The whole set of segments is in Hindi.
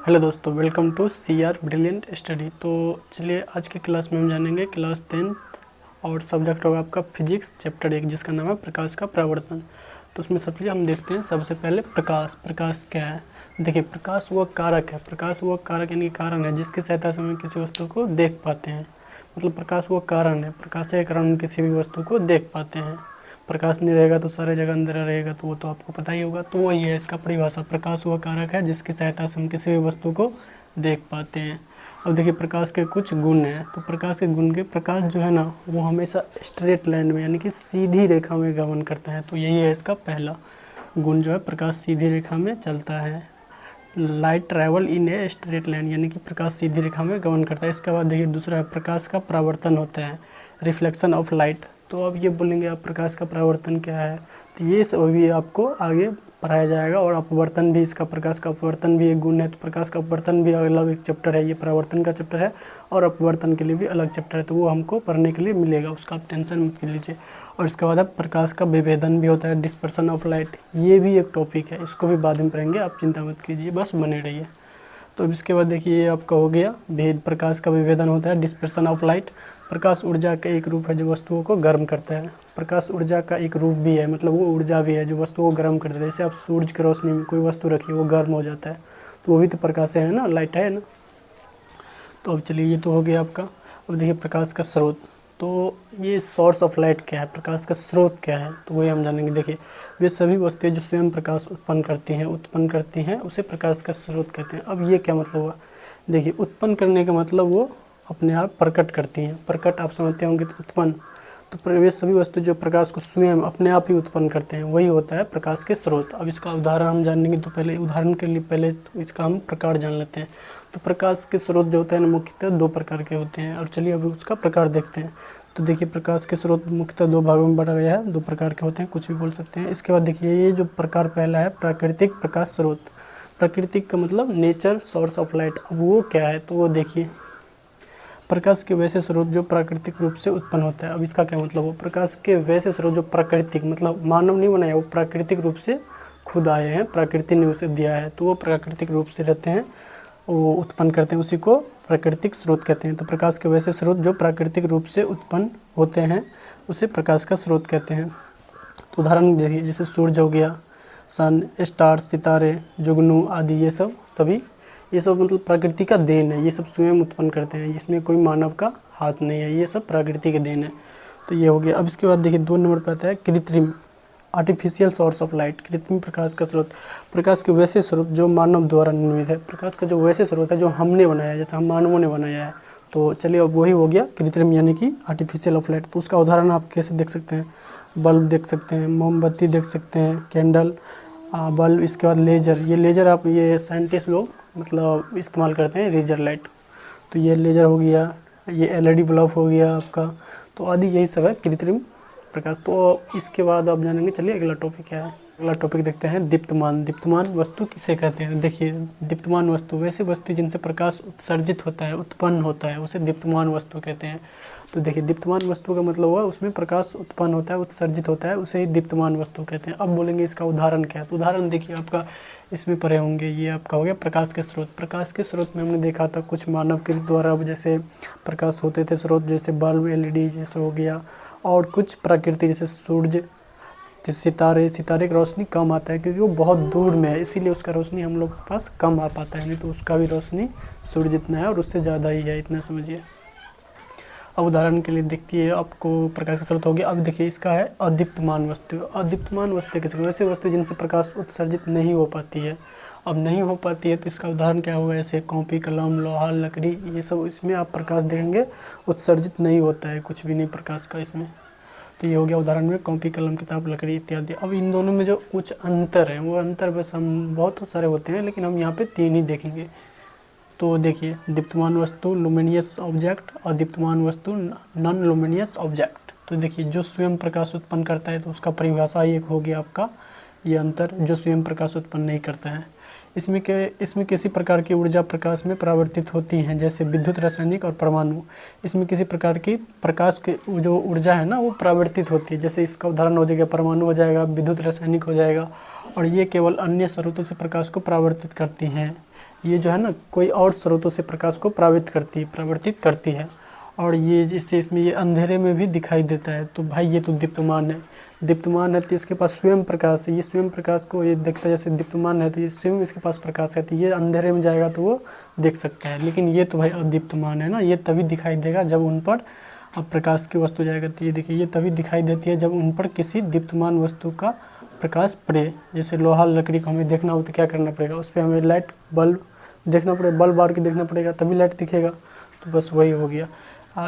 हेलो दोस्तों, welcome to C R brilliant study. तो चलिए आज की क्लास में हम जानेंगे क्लास 10th और सब्जेक्ट होगा आपका फिजिक्स चैप्टर 1, जिसका नाम है प्रकाश का परावर्तन। तो उसमें सबसे हम देखते हैं सबसे पहले प्रकाश। प्रकाश क्या है? देखिए, प्रकाश वो कारक है। प्रकाश वो कारक यानी कारण है जिसकी सहायता से हम किसी वस्तु को देख पाते हैं। मतलब प्रकाश वो कारण है, प्रकाश के कारण हम किसी भी वस्तु को देख पाते हैं। प्रकाश नहीं रहेगा तो सारे जगह अंधेरा रहेगा, तो वो तो आपको पता ही होगा। तो वही है इसका परिभाषा, प्रकाश वह कारक है जिसकी सहायता से हम किसी भी वस्तु को देख पाते हैं। अब देखिए प्रकाश के कुछ गुण हैं। तो प्रकाश के गुण के, प्रकाश जो है ना वो हमेशा स्ट्रेट लाइन में यानी कि सीधी रेखा में गमन करता है। तो यही है इसका पहला गुण, जो है प्रकाश सीधी रेखा में चलता है। Light travel in a straight line, यानी कि प्रकाश सीधी रेखा में गमन करता है। इसके बाद देखिए दूसरा है प्रकाश का परावर्तन होता है, रिफ्लेक्शन ऑफ लाइट। तो अब ये बोलेंगे आप प्रकाश का परावर्तन क्या है, तो ये सब भी आपको आगे पढ़ाया जाएगा। और अपवर्तन भी, इसका प्रकाश का अपवर्तन भी एक गुण है। तो प्रकाश का अपवर्तन भी अलग एक चैप्टर है, ये परावर्तन का चैप्टर है और अपवर्तन के लिए भी अलग चैप्टर है। तो वो हमको पढ़ने के लिए मिलेगा, उसका आप टेंशन मत लीजिए। और इसके बाद अब प्रकाश का विभेदन भी होता है, डिस्पर्सन ऑफ लाइट। ये भी एक टॉपिक है, इसको भी बाद में पढ़ेंगे, आप चिंता मत कीजिए, बस बने रहिए। तो अब इसके बाद देखिए ये आपका हो गया भेद। प्रकाश का विभेदन होता है, डिस्पर्सन ऑफ लाइट। प्रकाश ऊर्जा का एक रूप है जो वस्तुओं को गर्म करता है। प्रकाश ऊर्जा का एक रूप भी है, मतलब वो ऊर्जा भी है जो वस्तुओं को गर्म कर देता है। जैसे आप सूरज की रोशनी में कोई वस्तु रखिए, वो गर्म हो जाता है, तो वो भी तो प्रकाश है ना, लाइट है ना। तो अब चलिए ये तो हो गया आपका। अब देखिए प्रकाश का स्रोत। तो ये सोर्स ऑफ लाइट क्या है, प्रकाश का स्रोत क्या है, तो वही हम जानेंगे। देखिए वे सभी वस्तुएं जो स्वयं प्रकाश उत्पन्न करती हैं उसे प्रकाश का स्रोत कहते हैं। अब ये क्या मतलब हुआ? देखिए उत्पन्न करने का मतलब वो अपने आप प्रकट करती हैं। प्रकट आप समझते होंगे, तो उत्पन्न, तो वे सभी वस्तु जो प्रकाश को स्वयं अपने आप ही उत्पन्न करते हैं, वही होता है प्रकाश के स्रोत। अब इसका उदाहरण हम जानेंगे, तो पहले उदाहरण के लिए पहले इसका हम प्रकार जान लेते हैं। तो प्रकाश के स्रोत जो होते हैं ना, मुख्यतः दो प्रकार के होते हैं। और चलिए अभी उसका प्रकार देखते हैं। तो देखिए प्रकाश के स्रोत मुख्यतः दो भागों में बांटा गया है, दो प्रकार के होते हैं, कुछ भी बोल सकते हैं। इसके बाद देखिए ये जो प्रकार पहला है, प्राकृतिक प्रकाश स्रोत। प्राकृतिक का मतलब नेचर सोर्स ऑफ लाइट। अब वो क्या है, तो वो देखिए प्रकाश के वैसे स्रोत जो प्राकृतिक रूप से उत्पन्न होता है। अब इसका क्या मतलब हो? प्रकाश के वैसे स्रोत जो प्राकृतिक, मतलब मानव नहीं बनाया, वो प्राकृतिक रूप से खुद आए हैं, प्रकृति ने उसे दिया है, तो वो प्राकृतिक रूप से रहते हैं, वो उत्पन्न करते हैं, उसी को प्राकृतिक स्रोत कहते हैं। तो प्रकाश के वैसे स्रोत जो प्राकृतिक रूप से उत्पन्न होते हैं उसे प्रकाश का स्रोत कहते हैं। तो उदाहरण देखिए, जैसे सूरज हो गया, सन, स्टार, सितारे, जुगनू आदि, ये सब मतलब प्रकृति का देन है। ये सब स्वयं उत्पन्न करते हैं, इसमें कोई मानव का हाथ नहीं है, ये सब प्रकृति के देन है। तो ये हो गया। अब इसके बाद देखिए 2 नंबर पर आता है कृत्रिम, आर्टिफिशियल सोर्स ऑफ लाइट। कृत्रिम प्रकाश का स्रोत, प्रकाश के वैसे स्रोत जो मानव द्वारा निर्मित है। प्रकाश का जो वैसे स्रोत है जो हमने बनाया है, जैसे हम मानवों ने बनाया है। तो चलिए अब वही हो गया कृत्रिम यानी कि आर्टिफिशियल ऑफ लाइट। तो उसका उदाहरण आप कैसे देख सकते हैं? बल्ब देख सकते हैं, मोमबत्ती देख सकते हैं, कैंडल, बल्ब। इसके बाद लेज़र, ये लेज़र आप, ये साइंटिस्ट लोग मतलब इस्तेमाल करते हैं, लेज़र लाइट। तो ये लेज़र हो गया, ये एलईडी बल्ब हो गया आपका। तो आदि यही सब है कृत्रिम प्रकाश। तो इसके बाद आप जानेंगे। चलिए अगला टॉपिक क्या है, अगला टॉपिक देखते हैं दीप्तमान। दीप्तमान वस्तु किसे कहते हैं? देखिए दीप्तमान वस्तु वैसे वस्तु जिनसे प्रकाश उत्सर्जित होता है, उत्पन्न होता है, उसे दीप्तमान वस्तु कहते हैं। तो देखिए दीप्तमान वस्तु का मतलब हुआ उसमें प्रकाश उत्पन्न होता है, उत्सर्जित होता है, उसे ही दीप्तमान वस्तु कहते हैं। अब बोलेंगे इसका उदाहरण क्या है। तो उदाहरण देखिए आपका इसमें पढ़े होंगे, ये आपका हो गया प्रकाश के स्रोत। प्रकाश के स्रोत में हमने देखा था कुछ मानव के द्वारा जैसे प्रकाश होते थे स्रोत, जैसे बल्ब, एलईडी जैसे हो गया, और कुछ प्रकृति जैसे सूरज, सितारे की रोशनी कम आता है क्योंकि वो बहुत दूर में है, इसीलिए उसका रोशनी हम लोग के पास कम आ पाता है। नहीं तो उसका भी रोशनी सूर्य जितना है और उससे ज़्यादा ही है, इतना समझिए। अब उदाहरण के लिए देखती है आपको प्रकाश का स्रोत हो गया। अब देखिए इसका है अदीप्तमान वस्तु। अदीप्तमान वस्तु किसी वैसे वस्तु जिनसे प्रकाश उत्सर्जित नहीं हो पाती है। अब नहीं हो पाती है तो इसका उदाहरण क्या होगा? ऐसे कॉपी, कलम, लोहा, लकड़ी, ये सब इसमें आप प्रकाश देखेंगे उत्सर्जित नहीं होता है, कुछ भी नहीं प्रकाश का इसमें। तो ये हो गया उदाहरण में कॉपी, कलम, किताब, लकड़ी इत्यादि। अब इन दोनों में जो कुछ अंतर है, वो अंतर बस हम बहुत सारे होते हैं, लेकिन हम यहाँ पे 3 ही देखेंगे। तो देखिए दीप्तमान वस्तु लुमिनियस ऑब्जेक्ट, अदीप्तमान वस्तु नॉन लुमिनियस ऑब्जेक्ट। तो देखिए जो स्वयं प्रकाश उत्पन्न करता है तो उसका परिभाषा ही एक हो गया आपका ये अंतर, जो स्वयं प्रकाश उत्पन्न नहीं करता है। इसमें किसी प्रकार की ऊर्जा प्रकाश में परावर्तित होती हैं, जैसे विद्युत, रासायनिक और परमाणु। इसमें किसी प्रकार की प्रकाश की जो ऊर्जा है ना वो परावर्तित होती है, जैसे इसका उदाहरण हो जाएगा परमाणु हो जाएगा, विद्युत, रासायनिक हो जाएगा। और ये केवल अन्य स्रोतों से प्रकाश को परावर्तित करती हैं, ये जो है ना कोई और स्रोतों से प्रकाश को परावर्तित करती है। और ये जिससे इसमें ये अंधेरे में भी दिखाई देता है। तो भाई ये तो दीप्तमान है, दीप्तमान है तो इसके पास स्वयं प्रकाश है, ये स्वयं प्रकाश को ये देखता है, जैसे दीप्तमान है तो ये स्वयं इसके पास प्रकाश है, तो ये अंधेरे में जाएगा तो वो देख सकता है। लेकिन ये तो भाई अदीप्तमान है ना, ये तभी दिखाई देगा जब उन पर अब प्रकाश की वस्तु जाएगा। तो ये देखिए ये तभी दिखाई देती है जब उन पर किसी दीप्तमान वस्तु का प्रकाश पड़े। जैसे लोहा लकड़ी को हमें देखना हो तो क्या करना पड़ेगा, उस पर हमें लाइट बल्ब देखना पड़ेगा, बल्ब बार के देखना पड़ेगा तभी लाइट दिखेगा। तो बस वही हो गया।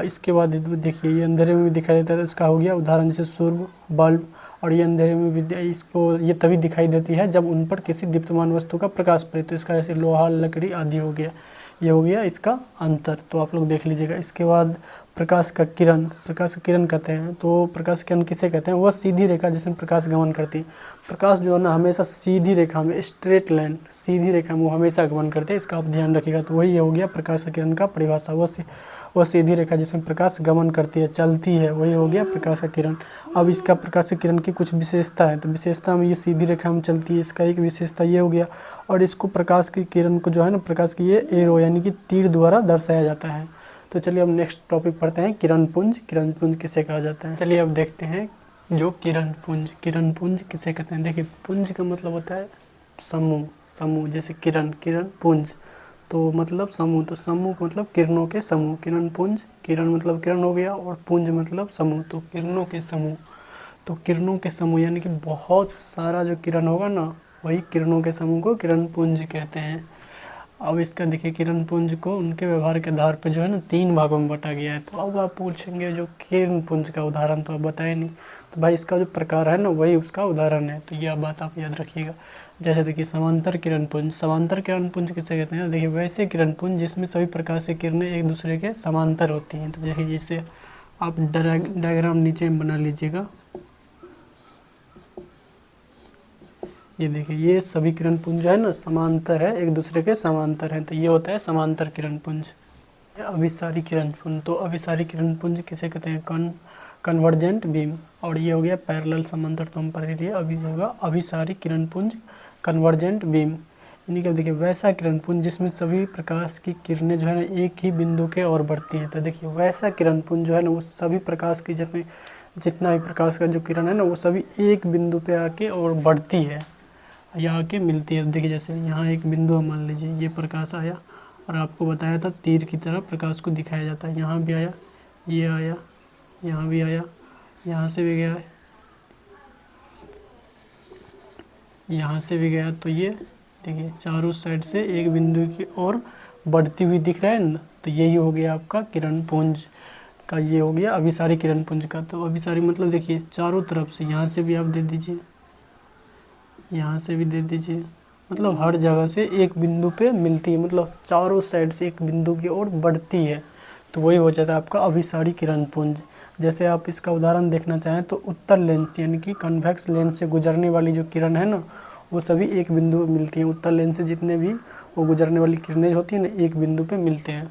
इसके बाद देखिए ये अंधेरे में भी दिखाई देता है, तो इसका हो गया उदाहरण जैसे सूर्य, बल्ब। और ये अंधेरे में भी इसको ये तभी दिखाई देती है जब उन पर किसी दीप्तमान वस्तु का प्रकाश पड़े। तो इसका जैसे लोहा लकड़ी आदि हो गया, ये हो गया इसका अंतर। तो आप लोग देख लीजिएगा। इसके बाद प्रकाश का किरण, प्रकाश का किरण कहते हैं। तो प्रकाश किरण किसे कहते हैं, वह सीधी रेखा जिसमें प्रकाश गमन करती है। प्रकाश जो है ना हमेशा सीधी रेखा में, स्ट्रेट लाइन, सीधी रेखा में वो हमेशा गमन करते हैं, इसका आप ध्यान रखिएगा। तो वही हो गया प्रकाश का किरण का परिभाषा, वह सीधी रेखा जिसमें प्रकाश गमन करती है, चलती है, वही हो गया प्रकाश का किरण। अब इसका प्रकाश का किरण की कुछ विशेषता है। तो विशेषता में ये सीधी रेखा में चलती है, इसका एक विशेषता ये हो गया। और इसको प्रकाश की किरण को जो है ना प्रकाश की ये एरो यानी कि तीर द्वारा दर्शाया जाता है। तो चलिए अब नेक्स्ट टॉपिक पढ़ते हैं, किरण पुंज। किरण पुंज किसे कहा जाता है, चलिए अब देखते हैं जो किरण पुंज। किरण पुंज किसे कहते हैं, देखिए पुंज का मतलब होता है समूह, समूह जैसे किरण, किरण पुंज तो मतलब समूह, तो समूह का मतलब किरणों के समूह, किरण पुंज। किरण मतलब किरण हो गया और पुंज मतलब समूह, तो किरणों के समूह। तो किरणों के समूह यानी कि बहुत सारा जो किरण होगा ना, वही किरणों के समूह को किरण पुंज कहते हैं। अब इसका देखिए किरण पुंज को उनके व्यवहार के आधार पर जो है ना 3 भागों में बांटा गया है। तो अब आप पूछेंगे जो किरण पुंज का उदाहरण तो आप बताए नहीं, तो भाई इसका जो प्रकार है ना वही उसका उदाहरण है। तो यह बात आप याद रखिएगा। जैसे देखिए समांतर किरण पुंज। समांतर किरण पुंज किसे कहते हैं, देखिए वैसे किरण पुंज जिसमें सभी प्रकार से किरणें एक दूसरे के समांतर होती हैं। तो देखिए जैसे आप डायग्राम नीचे में बना लीजिएगा, ये देखिए ये सभी किरण पुंज जो है ना समांतर है, एक दूसरे के समांतर हैं, तो ये होता है समांतर किरण पुंज। अभिसारी किरण पुंज। तो अभिसारी किरण पुंज किसे कहते हैं, कन्वर्जेंट बीम। और ये हो गया पैरेलल समांतर, तो हम पढ़ लिए। अभी होगा अभिसारी किरण पुंज, कन्वर्जेंट बीम। यानी कि देखिए वैसा किरण पुंज जिसमें सभी प्रकाश की किरणें जो है ना एक ही बिंदु के ओर बढ़ती हैं। तो देखिए वैसा किरण पुंज जो है ना वो सभी प्रकाश की जितना भी प्रकाश का जो किरण है ना वो सभी एक बिंदु पे आके और बढ़ती है या आके मिलती है। देखिए जैसे यहाँ एक बिंदु मान लीजिए, ये प्रकाश आया और आपको बताया था तीर की तरह प्रकाश को दिखाया जाता है। यहाँ भी आया, ये आया, यहाँ भी आया, यहाँ से भी गया, यहाँ से भी गया। तो ये देखिए चारों साइड से एक बिंदु की ओर बढ़ती हुई दिख रहा है ना, तो यही हो गया आपका किरण पुंज का, ये हो गया अभिसारी किरण पुंज का। तो अभिसारी मतलब देखिए चारों तरफ से, यहाँ से भी आप दे दीजिए, यहाँ से भी दे दीजिए, मतलब हर जगह से एक बिंदु पे मिलती है, मतलब चारों साइड से एक बिंदु की ओर बढ़ती है। तो वही हो जाता है आपका अभिसारी किरण पुंज। जैसे आप इसका उदाहरण देखना चाहें तो उत्तल लेंस यानी कि कन्वेक्स लेंस से गुजरने वाली जो किरण है ना वो सभी एक बिंदु पे मिलती हैं। उत्तल लेंस से जितने भी वो गुजरने वाली किरणें होती हैं ना एक बिंदु पे मिलते हैं।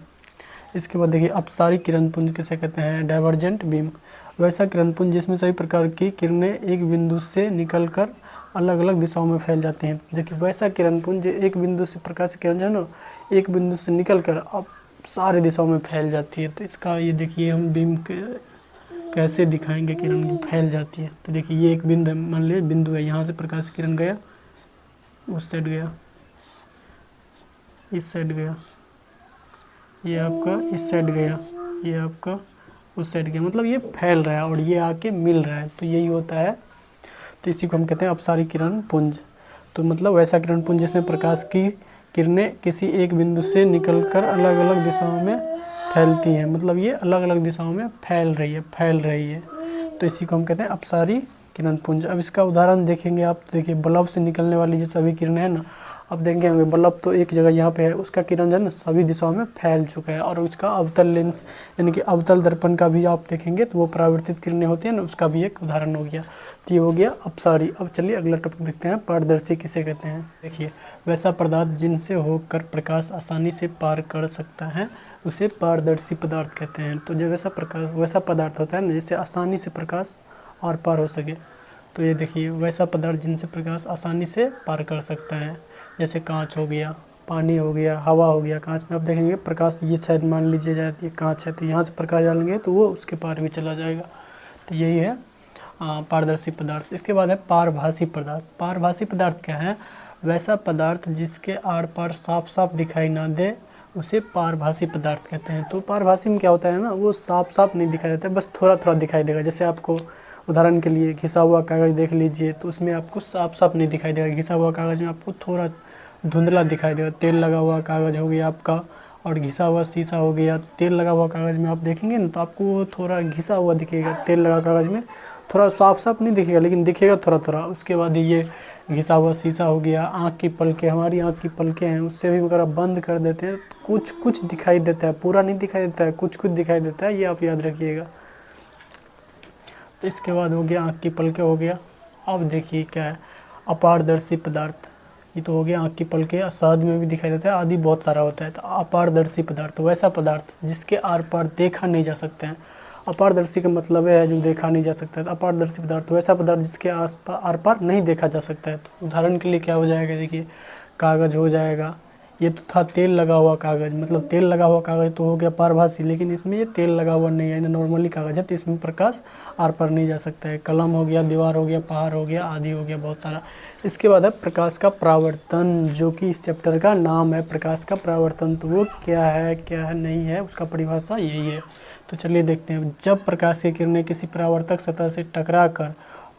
इसके बाद देखिए अपसारी किरण पुंज किसे कहते हैं, डाइवर्जेंट बीम। वैसा किरण पुंज जिसमें सभी प्रकार की किरणें एक बिंदु से निकलकर अलग अलग दिशाओं में फैल जाती हैं। देखिए वैसा किरण पुंज एक बिंदु से, प्रकाश किरण जो है ना एक बिंदु से निकलकर अब सारे दिशाओं में फैल जाती है। तो इसका ये देखिए हम बीम के कैसे दिखाएंगे, किरण की फैल जाती है। तो देखिए ये एक बिंदु है, मान लीजिए बिंदु है, यहाँ से प्रकाश किरण गया, उस साइड गया, इस साइड गया, ये आपका इस साइड गया, ये आपका उस साइड गया, मतलब ये फैल रहा है और ये आके मिल रहा है। तो यही होता है। तो इसी को हम कहते हैं अपसारी किरण पुंज। तो मतलब वैसा किरण पुंज जिसमें प्रकाश की किरणें किसी एक बिंदु से निकलकर अलग अलग दिशाओं में फैलती हैं, मतलब ये अलग अलग दिशाओं में फैल रही है। तो इसी को हम कहते हैं अपसारी किरण पुंज। अब इसका उदाहरण देखेंगे आप, तो देखिए बल्ब से निकलने वाली जो सभी किरणें हैं ना, अब देखेंगे बल्ब तो एक जगह यहाँ पे है, उसका किरण जो है ना सभी दिशाओं में फैल चुका है। और उसका अवतल लेंस यानी कि अवतल दर्पण का भी आप देखेंगे तो वो परावर्तित किरणें होती हैं ना, उसका भी एक उदाहरण हो गया। तो ये हो गया अपसारी। अब चलिए अगला टॉपिक देखते हैं, पारदर्शी किसे कहते हैं। देखिए वैसा पदार्थ जिनसे होकर प्रकाश आसानी से पार कर सकता है उसे पारदर्शी पदार्थ कहते हैं। तो जो वैसा पदार्थ होता है ना जिससे आसानी से प्रकाश आर पार हो सके। तो ये देखिए वैसा पदार्थ जिनसे प्रकाश आसानी से पार कर सकता है, जैसे कांच हो गया, पानी हो गया, हवा हो गया, कांच में आप देखेंगे प्रकाश, ये शायद मान लीजिए जाती है कांच है, तो यहाँ से प्रकाश डालेंगे तो वो उसके पार भी चला जाएगा। तो यही है पारदर्शी पदार्थ। इसके बाद है पारभासी पदार्थ। पारभासी पदार्थ क्या है? वैसा पदार्थ जिसके आर पार साफ साफ दिखाई ना दे उसे पारभासी पदार्थ कहते हैं। तो पारभासी में क्या होता है ना, वो साफ साफ नहीं दिखाई देता है, बस थोड़ा थोड़ा दिखाई देगा। जैसे आपको उदाहरण के लिए घिसा हुआ कागज़ देख लीजिए, तो उसमें आपको साफ साफ नहीं दिखाई देगा। घिसा हुआ कागज़ में आपको थोड़ा धुंधला दिखाई देगा। तेल लगा हुआ कागज़ हो गया आपका, और घिसा हुआ शीशा हो गया। तेल लगा हुआ कागज़ में आप देखेंगे ना, तो आपको वो थोड़ा घिसा हुआ दिखेगा। तेल लगा कागज़ में थोड़ा साफ साफ नहीं दिखेगा, लेकिन दिखेगा थोड़ा थोड़ा। उसके बाद ये घिसा हुआ शीशा हो गया। आँख की पलकें, हमारी आँख की पलकें हैं, उससे भी अगर आप बंद कर देते हैं कुछ कुछ दिखाई देता है, पूरा नहीं दिखाई देता है, कुछ कुछ दिखाई देता है, ये आप याद रखिएगा। तो इसके बाद हो गया आँख की पलकें हो गया। अब देखिए क्या है, अपारदर्शी पदार्थ। ये तो हो गया आँख की पलकें, शहद में भी दिखाई देता है, आदि बहुत सारा होता है। तो अपारदर्शी पदार्थ वैसा पदार्थ जिसके आर पार देखा नहीं जा सकते हैं। अपारदर्शी का मतलब है जो देखा नहीं जा सकता है। तो अपारदर्शी पदार्थ वैसा पदार्थ जिसके आर पार नहीं देखा जा सकता है। तो उदाहरण के लिए क्या हो जाएगा, देखिए कागज़ हो जाएगा। ये तो था तेल लगा हुआ कागज़, मतलब तेल लगा हुआ कागज़ तो हो गया पारभासी, लेकिन इसमें ये तेल लगा हुआ नहीं है, नॉर्मली कागज़ है, तो इसमें प्रकाश आर पार नहीं जा सकता है। कलम हो गया, दीवार हो गया, पहाड़ हो गया, आदि हो गया, बहुत सारा। इसके बाद है प्रकाश का परावर्तन, जो कि इस चैप्टर का नाम है, प्रकाश का परावर्तन। तो वो क्या है नहीं है, उसका परिभाषा यही है। तो चलिए देखते हैं। जब प्रकाश की किरणें किसी परावर्तक सतह से टकरा कर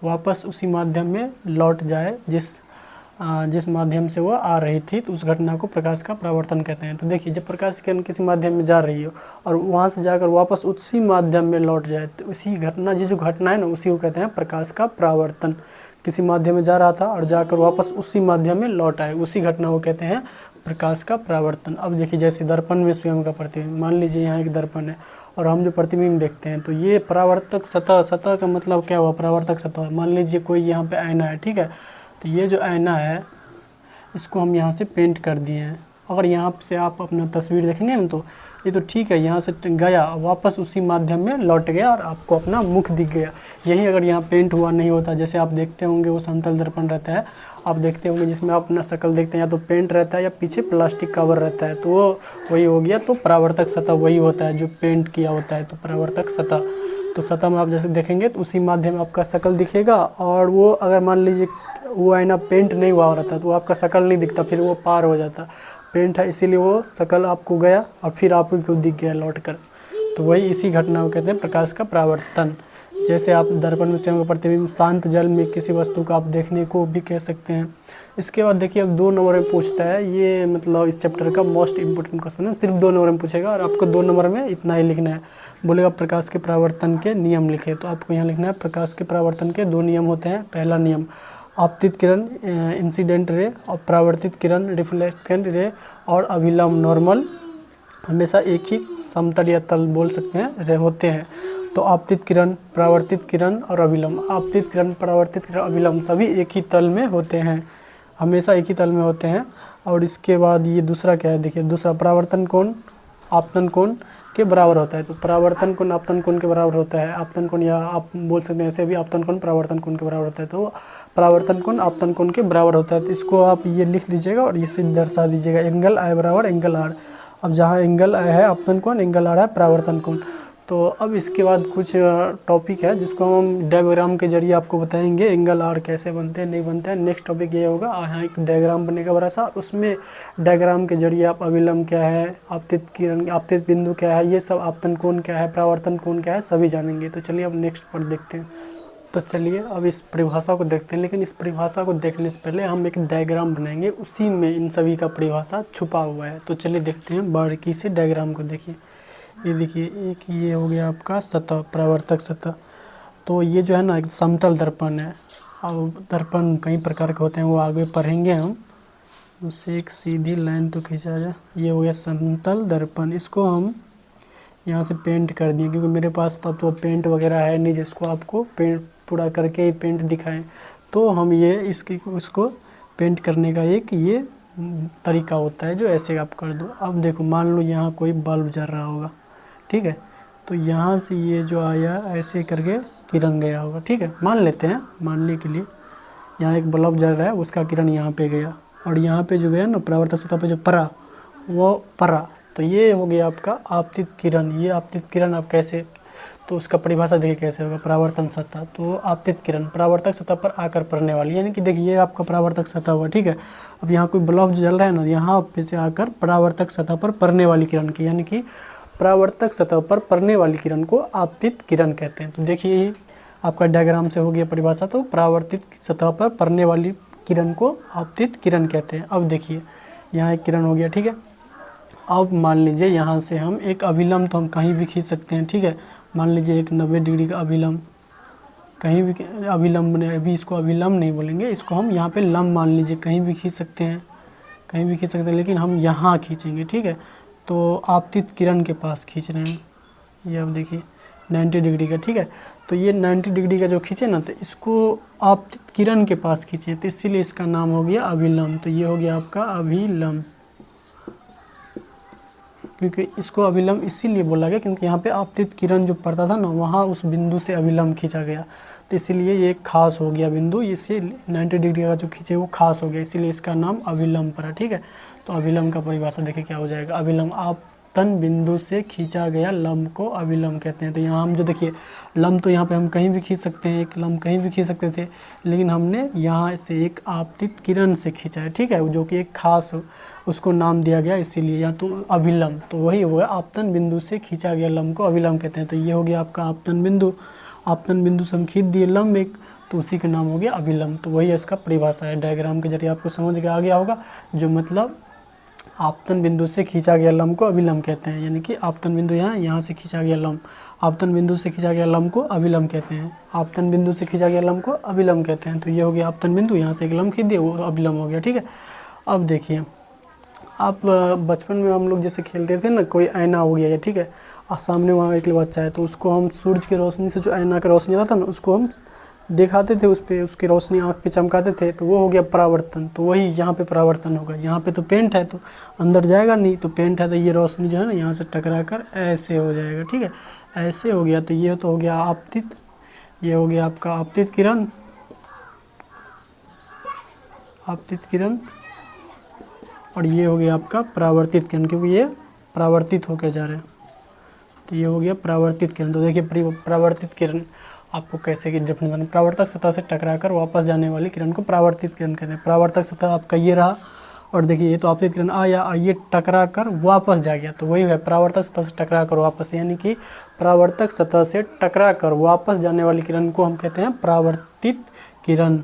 वापस उसी माध्यम में लौट जाए जिस माध्यम से वो आ रही थी, तो उस घटना को प्रकाश का परावर्तन कहते हैं। तो देखिए, जब प्रकाश की किरण किसी माध्यम में जा रही हो और वहाँ से जाकर वापस उसी माध्यम में लौट जाए, तो उसी घटना, जो घटना है ना, उसी को कहते हैं प्रकाश का परावर्तन। किसी माध्यम में जा रहा था और जाकर वापस उसी माध्यम में लौट आए, उसी घटना को कहते हैं प्रकाश का परावर्तन। अब देखिए, जैसे दर्पण में स्वयं का प्रतिबिंब, मान लीजिए यहाँ एक दर्पण है और हम जो प्रतिबिंब देखते हैं, तो ये परावर्तक सतह का मतलब क्या हुआ, परावर्तक सतह। मान लीजिए कोई यहाँ पे आईना है, ठीक है, तो ये जो आईना है इसको हम यहाँ से पेंट कर दिए हैं। अगर यहाँ से आप अपना तस्वीर देखेंगे ना, तो ये तो ठीक है, यहाँ से गया वापस उसी माध्यम में लौट गया और आपको अपना मुख दिख गया। यही अगर यहाँ पेंट हुआ नहीं होता, जैसे आप देखते होंगे वो समतल दर्पण रहता है, आप देखते होंगे जिसमें आप अपना शक्ल देखते हैं, या तो पेंट रहता है या पीछे प्लास्टिक कवर रहता है, तो वो वही हो गया। तो परावर्तक सतह वही होता है जो पेंट किया होता है, तो परावर्तक सतह। तो सतह में आप जैसे देखेंगे तो उसी माध्यम में आपका शक्ल दिखेगा, और वो अगर मान लीजिए वो आईना पेंट नहीं हुआ रहता तो आपका शक्ल नहीं दिखता, फिर वो पार हो जाता। पेंट है इसीलिए वो शक्ल आपको गया और फिर आपको क्यों दिख गया लौट कर। तो वही इसी घटना को कहते हैं प्रकाश का परावर्तन। जैसे आप दर्पण में स्वयं का प्रतिबिंब, शांत जल में किसी वस्तु को आप देखने को भी कह सकते हैं। इसके बाद देखिए, अब 2 नंबर में पूछता है, ये मतलब इस चैप्टर का मोस्ट इंपोर्टेंट क्वेश्चन है, सिर्फ 2 नंबर में पूछेगा और आपको 2 नंबर में इतना ही लिखना है। बोलेगा प्रकाश के परावर्तन के नियम लिखे, तो आपको यहाँ लिखना है प्रकाश के परावर्तन के 2 नियम होते हैं। पहला नियम, आपतित किरण इंसिडेंट रे और परावर्तित किरण रिफ्लेक्टेंट रे और अभिलंब नॉर्मल हमेशा एक ही समतल या तल बोल सकते हैं होते हैं। तो आपतित किरण, परावर्तित किरण और अभिलंब, आपतित किरण, परावर्तित किरण, अभिलंब सभी एक ही तल में होते हैं, हमेशा एक ही तल में होते हैं। और इसके बाद ये दूसरा क्या है, देखिए दूसरा, परावर्तन कोण आपतन कोण के बराबर होता है। तो परावर्तन कोण आपतन कोण के बराबर होता है। आपतन कोण, या आप बोल सकते हैं ऐसे भी, आपतन कोण परावर्तन कोण के बराबर होता है। तो परावर्तन कोण आपतन कोण के बराबर होता है। तो इसको आप ये लिख दीजिएगा और इसे दर्शा दीजिएगा, एंगल आई बराबर एंगल आर। अब जहाँ एंगल आई है आपतन कोण, एंगल आर है परावर्तन कोण। तो अब इसके बाद कुछ टॉपिक है जिसको हम डायग्राम के जरिए आपको बताएंगे, एंगल आर कैसे बनते हैं नहीं बनते हैं। नेक्स्ट टॉपिक ये होगा, यहाँ एक डायग्राम बनेगा बड़ा सा, उसमें डायग्राम के जरिए आप अभिलंब क्या है, आपतित किरण, आपतित बिंदु क्या है, ये सब, आपतन कोण क्या है, परावर्तन कोण क्या है, सभी जानेंगे। तो चलिए अब नेक्स्ट पर देखते हैं। तो चलिए अब इस परिभाषा को देखते हैं, लेकिन इस परिभाषा को देखने से पहले हम एक डायग्राम बनाएंगे, उसी में इन सभी का परिभाषा छुपा हुआ है। तो चलिए देखते हैं, बारीकी से डायग्राम को देखिए। ये देखिए, एक ये हो गया आपका सतह, परावर्तक सतह। तो ये जो है ना एक समतल दर्पण है। अब दर्पण कई प्रकार के होते हैं, वो आगे पढ़ेंगे हम, उससे एक सीधी लाइन तो खींचा जाए। ये हो गया समतल दर्पण, इसको हम यहाँ से पेंट कर दिए, क्योंकि मेरे पास तब तो पेंट वगैरह है नहीं जिसको आपको पेंट पूरा करके ही पेंट दिखाएं। तो हम ये इसको पेंट करने का एक ये तरीका होता है, जो ऐसे आप कर दो। अब देखो, मान लो यहाँ कोई बल्ब जल रहा होगा, ठीक है, तो यहाँ से ये जो आया ऐसे करके किरण गया होगा, ठीक है, मान लेते हैं, मानने के लिए यहाँ एक बल्ब जल रहा है, उसका किरण यहाँ पे गया, और यहाँ पे जो है ना परावर्तक सतह पे जो परा, वो परा, तो ये हो गया आपका आपतित किरण। ये आपतित किरण आप कैसे, तो उसका परिभाषा देखिए कैसे होगा। परावर्तन सतह, तो आपतित किरण परावर्तक सतह पर आकर पड़ने वाली, यानी कि देखिए ये आपका परावर्तक सतह हुआ, ठीक है। अब यहाँ कोई बल्ब जल रहा है ना, यहाँ पे से आकर परावर्तक सतह पर पड़ने वाली किरण की, यानी कि परावर्तक सतह पर पड़ने वाली किरण को आपतित किरण कहते हैं। तो देखिए ये आपका डायग्राम से हो गया परिभाषा। तो परावर्तित सतह पर पड़ने वाली किरण को आपतित किरण कहते हैं। अब देखिए यहाँ एक किरण हो गया, ठीक है। अब मान लीजिए यहाँ से हम एक अभिलंब तो हम कहीं भी खींच सकते हैं, ठीक है। मान लीजिए एक 90 डिग्री का अभिलंब, कहीं भी अभिलंब ने, अभी इसको अभिलंब नहीं बोलेंगे, इसको हम यहाँ पे लंब मान लीजिए, कहीं भी खींच सकते हैं, कहीं भी खींच सकते हैं, लेकिन हम यहाँ खींचेंगे, ठीक है। तो आपतित किरण के पास खींच रहे हैं, ये अब देखिए 90 डिग्री का, ठीक है। तो ये 90 डिग्री का जो खींचे ना, तो इसको आपतित किरण के पास खींचे, तो इसीलिए इसका नाम हो गया अभिलंब। तो ये हो गया आपका अभिलंब, क्योंकि इसको अभिलंब इसीलिए बोला गया क्योंकि यहाँ पे आपतित किरण जो पड़ता था ना, वहाँ उस बिंदु से अभिलंब खींचा गया, तो इसीलिए ये खास हो गया बिंदु, इससे 90 डिग्री का जो खींचे वो खास हो गया, इसीलिए इसका नाम अभिलंब पड़ा, ठीक है। तो अभिलंब का परिभाषा देखिए क्या हो जाएगा। अभिलंब आपतन बिंदु से खींचा गया लंब को अभिलंब कहते हैं। तो यहाँ हम जो देखिए लंब, तो यहाँ पे हम कहीं भी खींच सकते हैं, एक लंब कहीं भी खींच सकते थे, लेकिन हमने यहाँ से एक आपतित किरण से खींचा है, ठीक है, जो कि एक खास उसको नाम दिया गया, इसीलिए यहाँ तो अभिलंब, तो वही हुआ आपतन बिंदु से खींचा गया लंब को अभिलंब कहते हैं। तो ये हो गया आपका आपतन बिंदु, आपतन बिंदु से हम खींच दिए लंब एक, तो उसी का नाम हो गया अभिलंब। तो वही इसका परिभाषा है, डायग्राम के जरिए आपको समझ के आ गया होगा, जो मतलब आपतन बिंदु से खींचा गया लंब को अभिलंब कहते हैं, यानी कि आपतन बिंदु यहाँ से खींचा गया लंब, आपतन बिंदु से खींचा गया लंब को अभिलंब कहते हैं, आपतन बिंदु से खींचा गया लंब को अभिलंब कहते हैं। तो ये हो गया आपतन बिंदु, यहाँ से एक लंब खींच दिए, वो अभिलंब हो गया, ठीक है। अब देखिए आप बचपन में हम लोग जैसे खेलते थे ना, कोई आईना हो गया, ठीक है, और सामने वहाँ एक बच्चा है, तो उसको हम सूरज की रोशनी से जो आईना का रोशनी आता था ना, उसको हम दिखाते थे, उस पर उसकी रोशनी आँख पे चमकाते थे, तो वो हो गया परावर्तन। तो वही यहाँ पे परावर्तन होगा, यहाँ पे तो पेंट है तो अंदर जाएगा नहीं, तो पेंट है तो ये रोशनी जो है ना यहाँ से टकरा कर ऐसे हो जाएगा, ठीक है, ऐसे हो गया। तो ये तो हो गया आपतित, ये हो गया आपका आपतित किरण, आपतित किरण, और ये हो गया आपका परावर्तित किरण, क्योंकि ये परावर्तित होकर जा रहे हैं। तो ये हो गया परावर्तित किरण। तो देखिए परावर्तित किरण आपको कैसे की डेफिनेशन, परावर्तक सतह से टकराकर वापस जाने वाली किरण को परावर्तित किरण कहते हैं। परावर्तक सतह आपका ये रहा, और देखिए ये तो आपतित किरण आया और ये टकराकर वापस जा गया, तो वही है परावर्तक सतह से टकराकर वापस, यानी कि परावर्तक सतह से टकराकर वापस जाने वाली किरण को हम कहते हैं परावर्तित किरण।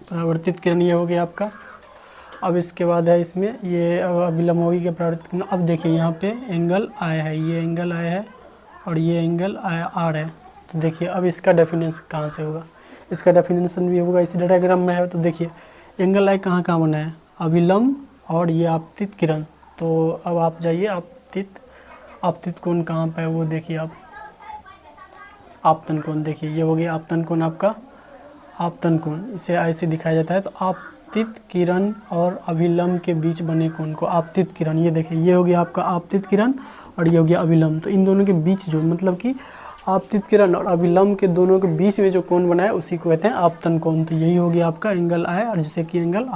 परावर्तित किरण ये हो गया आपका। अब इसके बाद है इसमें ये अभिलंब होगी के परावर्तित किरण। अब देखिए यहाँ पे एंगल आया है, ये एंगल आया है और ये एंगल आया आर है। तो देखिए अब इसका डेफिनेशन कहाँ से होगा, इसका डेफिनेशन भी होगा इसी डायग्राम में है। तो देखिए एंगल आई कहाँ कहाँ बना है, अभिलंब और ये आपतित किरण। तो अब आप जाइए आपतित कोण कहाँ पे है वो देखिए आप, आपतन कोण देखिए, ये हो गया आपतन कोण आपका, आपतन कोण इसे ऐसे दिखाया जाता है। तो आपतित किरण और अभिलंब के बीच बने कोण को आपतित किरण, ये देखिए ये हो गया आपका आपतित किरण और ये हो गया अभिलंब। तो इन दोनों के बीच जो मतलब कि आपतित किरण और अभिलंब के दोनों के बीच में जो कोण बना है उसी को कहते हैं आपतन कोण। तो यही हो गया आपका एंगल आई, और जिसे कि एंगल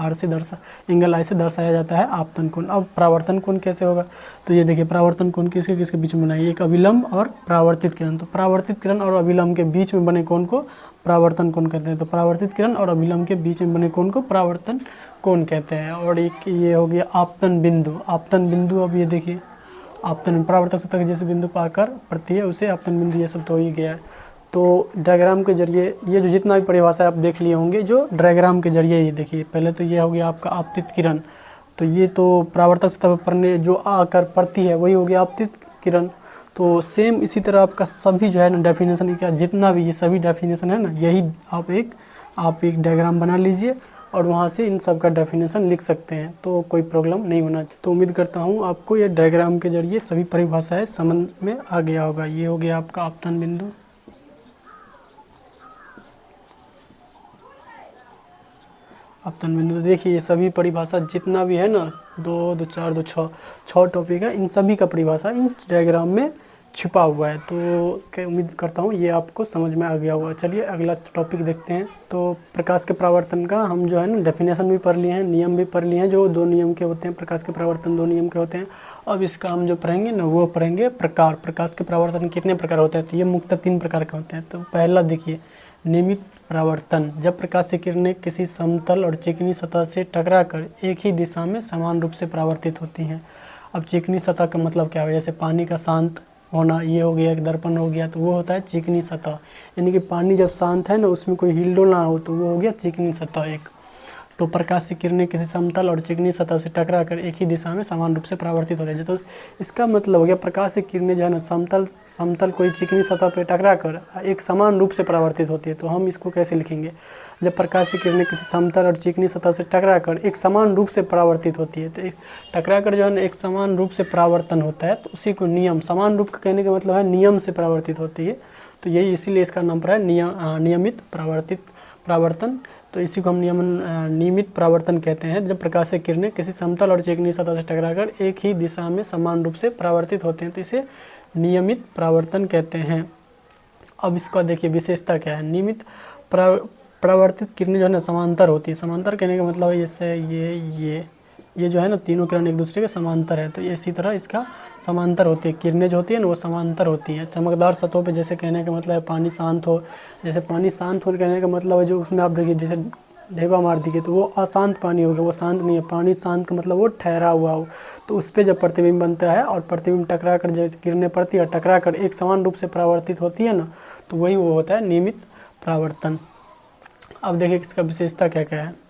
आई से दर्शाया जाता है आपतन कोण। अब परावर्तन कोण कैसे होगा, तो ये देखिए परावर्तन कोण किसके किसके बीच में बना है, एक अभिलंब और परावर्तित किरण। तो परावर्तित किरण और अभिलंब के बीच में बने कोण को परावर्तन कोण कहते हैं। तो परावर्तित किरण और अभिलंब के बीच में बने कोण को परावर्तन कोण कहते हैं। और एक ये हो गया आपतन बिंदु, आपतन बिंदु। अब ये देखिए आपतन परावर्तक सतह के जिस बिंदु पर आकर पड़ती है उसे आपतन बिंदु, ये सब तो ही गया है। तो डायग्राम के जरिए ये जो जितना भी परिभाषा आप देख लिए होंगे जो डायग्राम के जरिए, ये देखिए पहले तो ये हो गया आपका आपतित किरण, तो ये तो परावर्तक सतह पर पड़ने जो आकर पड़ती है वही हो गया आपतित किरण। तो सेम इसी तरह आपका सभी जो है ना डेफिनेशन का जितना भी ये सभी डेफिनेशन है ना, यही आप एक डायग्राम बना लीजिए और वहाँ से इन सब का डेफिनेशन लिख सकते हैं, तो कोई प्रॉब्लम नहीं होना चाहिए। तो उम्मीद करता हूँ आपको ये डायग्राम के जरिए सभी परिभाषाएं समझ में आ गया होगा। ये हो गया आपका आपतन बिंदु, आपतन बिंदु। तो देखिए ये सभी परिभाषा जितना भी है ना, 2, 2, 4, 2, 6 टॉपिक है, इन सभी का परिभाषा इन डायग्राम में छिपा हुआ है। तो उम्मीद करता हूँ ये आपको समझ में आ गया होगा। चलिए अगला टॉपिक देखते हैं। तो प्रकाश के परावर्तन का हम जो है ना डेफिनेशन भी पढ़ लिए हैं, नियम भी पढ़ लिए हैं, जो 2 नियम के होते हैं। प्रकाश के परावर्तन 2 नियम के होते हैं। अब इसका हम जो पढ़ेंगे ना वो पढ़ेंगे प्रकार। प्रकाश के परावर्तन कितने प्रकार होते हैं, तो ये मुख्यतः 3 प्रकार के होते हैं। तो पहला देखिए नियमित परावर्तन, जब प्रकाश की किरणें किसी समतल और चिकनी सतह से टकराकर एक ही दिशा में समान रूप से परावर्तित होती हैं। अब चिकनी सतह का मतलब क्या है, जैसे पानी का शांत होना, ये हो गया, एक दर्पण हो गया, तो वो होता है चिकनी सतह। यानी कि पानी जब शांत है ना, उसमें कोई हिलडोल ना हो, तो वो हो गया चिकनी सतह एक। तो प्रकाश की किरणें किसी समतल और चिकनी सतह से टकराकर एक ही दिशा में समान रूप से परावर्तित होते हैं। तो इसका मतलब हो गया प्रकाश की किरणें जो है ना समतल कोई चिकनी सतह पर टकराकर एक समान रूप से परावर्तित होती है। तो हम इसको कैसे लिखेंगे, जब प्रकाश की किरणें किसी समतल और चिकनी सतह से टकराकर एक समान रूप से परावर्तित होती है, तो एक टकराकर जो है ना एक समान रूप से परावर्तन होता है, तो उसी को नियम, समान रूप का कहने का मतलब है नियम से परावर्तित होती है। तो यही इसीलिए इसका नाम पड़ा है नियमित परावर्तन। तो इसी को हम नियमित परावर्तन कहते हैं, जब प्रकाश की किरणें किसी समतल और चिकनी सतह से टकराकर एक ही दिशा में समान रूप से परावर्तित होते हैं, तो इसे नियमित परावर्तन कहते हैं। अब इसका देखिए विशेषता क्या है। नियमित परावर्तित किरणें जो है ना समांतर होती है। समांतर कहने का मतलब है जैसे ये जो है ना तीनों किरण एक दूसरे के समांतर है, तो इसी तरह इसका समांतर होती है। किरणें जो होती है ना वो समांतर होती हैं। चमकदार सतहों पे, जैसे कहने का मतलब है पानी शांत हो, जैसे पानी शांत हो कहने का मतलब है जो उसमें आप देखिए जैसे ढेबा मार दीजिए तो वो अशांत पानी हो गया, वो शांत नहीं है। पानी शांत का मतलब वो ठहरा हुआ हो, तो उस पर जब प्रतिबिंब बनता है और प्रतिबिंब टकरा कर जब किरणें पड़ती है, टकरा कर एक समान रूप से परावर्तित होती है ना, तो वही वो होता है नियमित परावर्तन। अब देखिए इसका विशेषता क्या क्या है।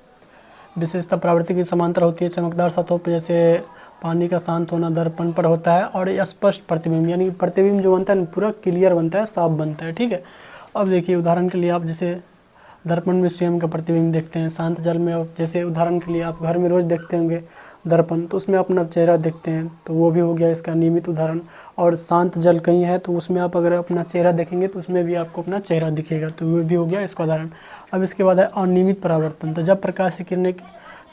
विशेषता परावर्तन की समांतर होती है। चमकदार सतहों पर जैसे पानी का शांत होना दर्पण पर होता है, और स्पष्ट प्रतिबिंब, यानी प्रतिबिंब जो बनता है ना पूरा क्लियर बनता है, साफ बनता है। ठीक है। अब देखिए उदाहरण के लिए आप जैसे दर्पण में स्वयं का प्रतिबिंब देखते हैं। शांत जल में आप जैसे उदाहरण के लिए आप घर में रोज़ देखते होंगे दर्पण, तो उसमें अपना चेहरा देखते हैं, तो वो भी हो गया इसका नियमित उदाहरण। और शांत जल कहीं है तो उसमें आप अगर अपना चेहरा देखेंगे तो उसमें भी आपको अपना चेहरा दिखेगा, तो वो भी हो गया इसका उदाहरण। अब इसके बाद है अनियमित परावर्तन। तो जब प्रकाश की किरणें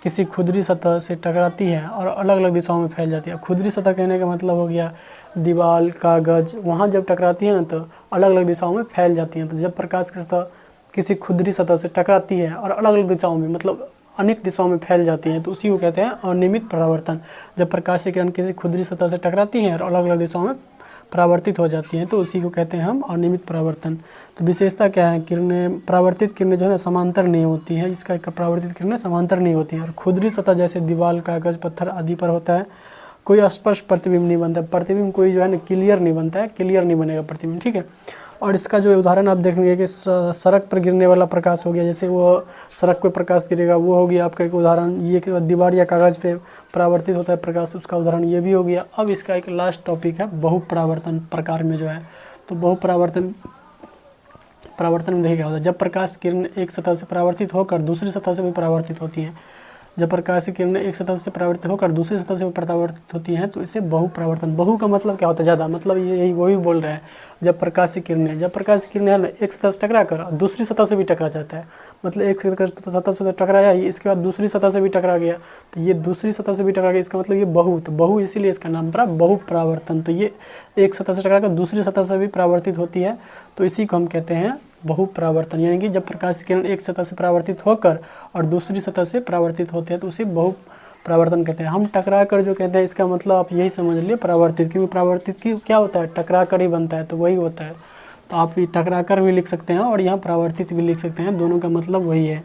किसी खुदरी सतह से टकराती है और अलग अलग दिशाओं में फैल जाती है। खुदरी सतह कहने का मतलब हो गया दीवार, कागज, वहाँ जब टकराती है ना तो अलग अलग दिशाओं में फैल जाती हैं। तो जब प्रकाश की सतह किसी खुदरी सतह से टकराती है और अलग अलग दिशाओं में मतलब अनेक दिशाओं में फैल जाती हैं, तो उसी को कहते हैं अनियमित परावर्तन। जब प्रकाश की किरण किसी खुदरी सतह से टकराती हैं और अलग अलग दिशाओं में परावर्तित हो जाती हैं, तो उसी को कहते हैं हम अनियमित परावर्तन। तो विशेषता क्या है, किरणें परावर्तित किरणें जो है ना समांतर नहीं होती हैं। इसका परावर्तित किरणें समांतर नहीं होती हैं। और खुदरी सतह जैसे दीवार, कागज, पत्थर आदि पर होता है, कोई स्पष्ट प्रतिबिंब नहीं बनता। प्रतिबिंब कोई जो है ना क्लियर नहीं बनता है, क्लियर नहीं बनेगा प्रतिबिंब। ठीक है। और इसका जो उदाहरण आप देखेंगे कि सड़क पर गिरने वाला प्रकाश हो गया, जैसे वो सड़क पे प्रकाश गिरेगा, वो हो गया आपका एक उदाहरण। ये दीवार या कागज़ पे परावर्तित होता है प्रकाश, उसका उदाहरण ये भी हो गया। अब इसका एक लास्ट टॉपिक है बहुपरावर्तन प्रकार में जो है। तो बहुपरावर्तन में देखिए क्या होता है। जब प्रकाश किरण एक सतह से परावर्तित होकर दूसरी सतह से भी परावर्तित होती हैं, जब प्रकाश की किरणें एक सतह से परावर्तित होकर दूसरी सतह से परावर्तित होती हैं, तो इसे बहुपरावर्तन। बहु का मतलब क्या होता है, ज़्यादा, मतलब यही वही बोल रहा है। जब प्रकाश की किरणें है ना एक सतह से टकरा कर दूसरी सतह से भी टकरा जाता है, मतलब एक सतह से टकराया, इसके बाद दूसरी सतह से भी टकरा गया, तो ये दूसरी सतह से भी टकरा गया, इसका मतलब ये बहु। तो बहु इसीलिए इसका नाम पड़ा बहुपरावर्तन। तो ये एक सतह से टकरा कर दूसरी सतह से भी परावर्तित होती है, तो इसी को हम कहते हैं बहुपरावर्तन। यानी कि जब प्रकाश की किरण एक सतह से परावर्तित होकर और दूसरी सतह से परावर्तित होते हैं, तो उसे बहुपरावर्तन कहते हैं। हम टकरा कर जो कहते हैं, इसका मतलब आप यही समझ लिए परावर्तित, क्योंकि परावर्तित की क्या होता है, टकरा कर ही बनता है, तो वही होता है। तो आप ये टकरा कर भी लिख सकते हैं और यहाँ परावर्तित भी लिख सकते हैं, दोनों का मतलब वही है।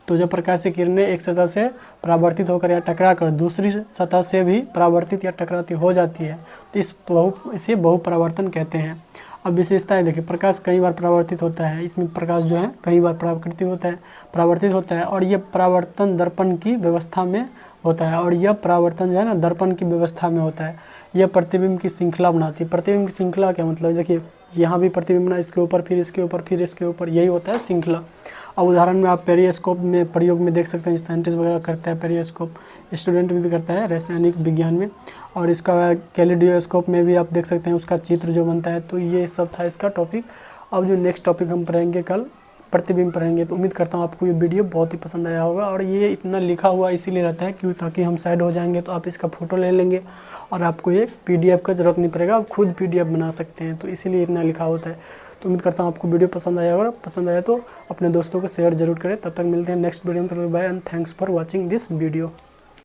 तो जब प्रकाश की किरणें एक सतह से परावर्तित होकर या टकरा कर दूसरी सतह से भी परावर्तित या टकराती हो जाती है, तो इसे बहुपरावर्तन कहते हैं। अब विशेषताएं देखिए, प्रकाश कई बार परावर्तित होता है। इसमें प्रकाश जो है कई बार परावर्तित होता है और यह परावर्तन दर्पण की व्यवस्था में होता है, और यह परावर्तन जो है ना दर्पण की व्यवस्था में होता है। यह प्रतिबिंब की श्रृंखला बनाती है। प्रतिबिंब की श्रृंखला क्या मतलब, देखिए यहाँ भी प्रतिबिंब ना, इसके ऊपर फिर इसके ऊपर फिर इसके ऊपर, यही होता है श्रृंखला। अब उदाहरण में आप पेरियोस्कोप में प्रयोग में देख सकते हैं, साइंटिस्ट वगैरह करता है पेरियोस्कोप, स्टूडेंट भी करता है रासायनिक विज्ञान में। और इसका कैलिडोस्कोप में भी आप देख सकते हैं उसका चित्र जो बनता है। तो ये सब था इसका टॉपिक। अब जो नेक्स्ट टॉपिक हम पढ़ेंगे कल प्रतिबिंब पढ़ेंगे। तो उम्मीद करता हूँ आपको ये वीडियो बहुत ही पसंद आया होगा। और ये इतना लिखा हुआ इसीलिए रहता है क्यों, ताकि हम साइड हो जाएंगे तो आप इसका फ़ोटो ले लेंगे और आपको ये PDF का ज़रूरत नहीं पड़ेगा, आप खुद PDF बना सकते हैं। तो इसीलिए इतना लिखा होता है। तो उम्मीद करता हूँ आपको वीडियो पसंद आया होगा। पसंद आया तो अपने दोस्तों को शेयर जरूर करें। तब तक मिलते हैं नेक्स्ट वीडियो में। Bye and thanks for watching this video.